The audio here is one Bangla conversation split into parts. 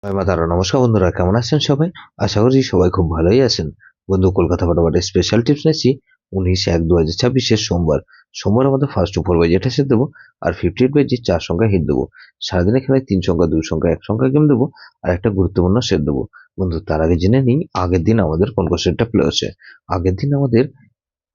জয় মা তারা। নমস্কার বন্ধুরা, কেমন আছেন সবাই? আশা করছি সবাই খুব ভালোই আছেন। বন্ধু, কলকাতা ফাটাফাটি স্পেশাল টিপস নিয়েছি 19/1/2026 সোমবার। সোমবার আমাদের first two four by set দেবো, আর 58 বাই 4 সংখ্যা হিট দেবো। সারাদিনে খেলায় 3 সংখ্যা, 2 সংখ্যা, 1 সংখ্যা গেম দেবো, আর একটা গুরুত্বপূর্ণ সেট দেবো। বন্ধু, তার আগে জেনে নিই আগের দিন আমাদের কোন কোন সেটটা প্লে হচ্ছে। আগের দিন আমাদের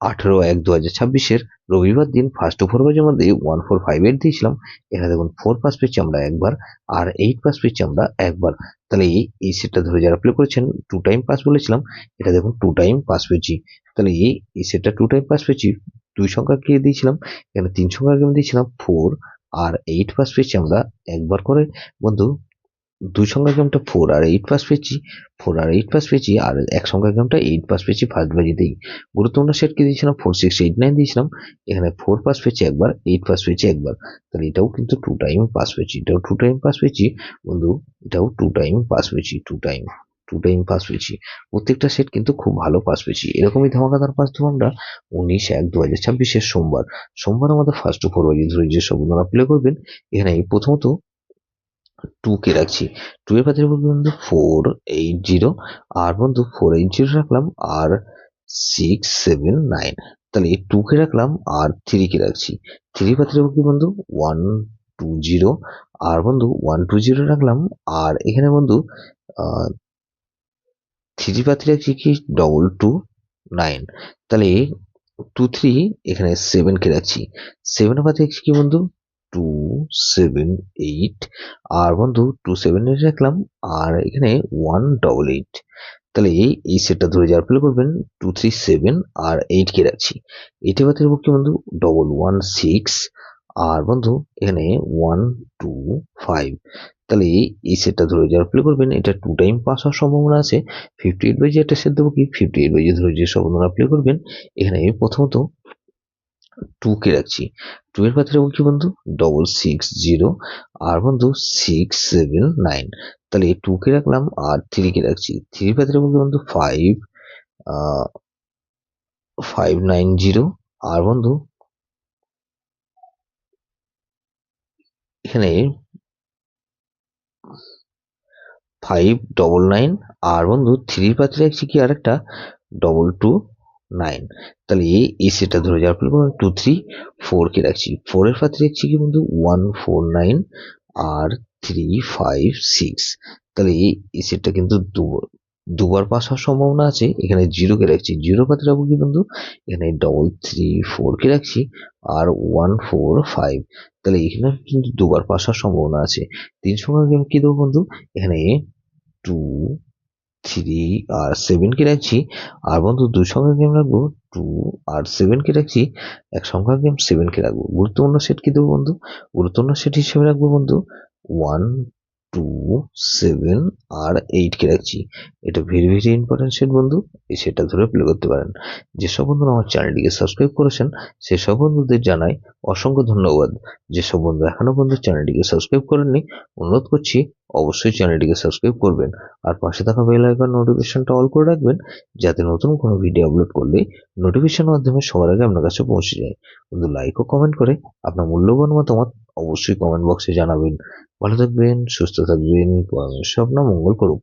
18/1/2026 রবিবার দিন ফার্স্ট টু ফোর বাজের মধ্যে 1458 দিয়েছিলাম। এখানে দেখুন 4 পাস পেয়েছি আমরা একবার, আর 8 পাস পেয়েছি আমরা একবার। তাহলে এই সেটটা ধরে যারা প্লে করেছেন, টু টাইম পাস বলেছিলাম, এটা দেখুন টু টাইম পাস পেয়েছি। তাহলে এই সেটটা টু টাইম পাস পেয়েছি। দুই সংখ্যা কে দিয়েছিলাম, এখানে 3 সংখ্যা গেম দিয়েছিলাম 4, আর 8 পাস পেয়েছি আমরা একবার করে। বন্ধু, দুই সংখ্যার গেমটা 4 আর 8 পাস পেয়েছি, 4 আর 8 পাস পেয়েছি, আর এক সংখ্যার গেমটা 8 পাস পেয়েছি ফার্স্ট বাজিতেই। গুরুত্বপূর্ণ সেট কি দিয়েছিলাম, 4689 দিয়েছিলাম। এখানে 4 পাস পেয়েছি একবার, 8 পাস পেয়েছি একবার। তাহলে এটাও কিন্তু টু টাইম পাস পেয়েছি, এটাও টু টাইম পাস পেয়েছি। বন্ধু, এটাও টু টাইম পাস পেয়েছি, টু টাইম পাস পেয়েছি। প্রত্যেকটা সেট কিন্তু খুব ভালো পাস পেয়েছি। এরকমই ধামাকাদার পাস দেবো আমরা 19/1/2026 সোমবার। সোমবার আমাদের ফার্স্ট টু ফোর বাজি ধরে যে সব বন্ধুরা প্লে করবেন। এখানে প্রথমত 2 কে রাখছি। 2 এর পাশে রাখবো বন্ধু 480, আর বন্ধু 480 রাখলাম, আর 679। তাহলে এই 2 কে রাখলাম, আর 3 কে রাখছি। 3 পাশে রাখবো কি বন্ধু 120, আর বন্ধু 120 রাখলাম, আর এখানে বন্ধু 3 পাশে রাখছি কি 229। তাহলে 2 3 এখানে 7 কে রাখছি। 7 এর পাশে রাখছি কি বন্ধু 278, আর বন্ধু 278 রাখলাম, আর এখানে 188। তাহলে এই সেটটা ধরে যারা প্লে করবেন 237 আর 8 কে রাখছি। 8 এর পাশে রাখবো কি বন্ধু 116, আর বন্ধু এখানে 125। তাহলে এই সেটটা ধরে যারা প্লে করবেন, এটা টু টাইম পাস হওয়ার সম্ভাবনা আছে। 58 বাই একটা সেট দেবো কি 58 বাই ধরে যে সব বন্ধুরা প্লে করবেন। এখানে প্রথমত 2 কে রাখছি। 2 এর পাশে রাখবো কি বন্ধু 660, আর বন্ধু 679। তাহলে 2 কে রাখলাম, আর 3 কে রাখছি। 3 এর পাশে রাখবো কি বন্ধু 590, আর বন্ধু এখানে 599, আর বন্ধু 3 এর পাশে রাখছি কি আরেকটা 229। তাহলে এই সেটটা ধরে যাওয়ার পর 234 কে রাখছি। 4 এর পাশে রাখছি কি বন্ধু 149, আর 356। তাহলে এই সেটটা কিন্তু দুবার পাস হওয়ার সম্ভাবনা আছে। এখানে 0 কে রাখছি। 0 পাশে রাখবো কি বন্ধু এখানে 334 কে রাখছি, আর 145। তাহলে এখানে কিন্তু দুবার পাস হওয়ার সম্ভাবনা আছে। 3 সংখ্যার গেম কি দেবো বন্ধু এখানে 2, 3 আর 7 কে রাখছি, আর বন্ধু 2 সংখ্যার গেম রাখবো 2 আর 7 কে রাখছি। এক সংখ্যার গেম 7 কে রাখবো। গুরুত্বপূর্ণ সেট কি দেবো বন্ধু, গুরুত্বপূর্ণ সেট হিসেবে রাখবো বন্ধু 1, 2, 7 আর 8 কে রাখছি। এটা ভেরি ভেরি ইম্পর্টেন্ট সেট বন্ধু, এই সেটটা ধরে প্লে করতে পারেন। যেসব বন্ধুরা আমার চ্যানেলটিকে সাবস্ক্রাইব করেছেন, সেসব বন্ধুদের জানাই অসংখ্য ধন্যবাদ। যেসব বন্ধু এখনো পর্যন্ত চ্যানেলটিকে সাবস্ক্রাইব করেননি, অনুরোধ করছি অবশ্যই চ্যানেলটিকে সাবস্ক্রাইব করবেন, আর পাশে থাকা বেল আইকন নোটিফিকেশনটা অল করে রাখবেন, যাতে নতুন কোনো ভিডিও আপলোড করলে নোটিফিকেশনের মাধ্যমে সবার আগে আপনার কাছে পৌঁছে যায়। বন্ধু, লাইক ও কমেন্ট করে আপনার মূল্যবান মতামত অবশ্যই কমেন্ট বক্সে জানাবেন। ভালো থাকবেন, সুস্থ থাকবেন, পরমেশ্বর আপনার মঙ্গল করুক।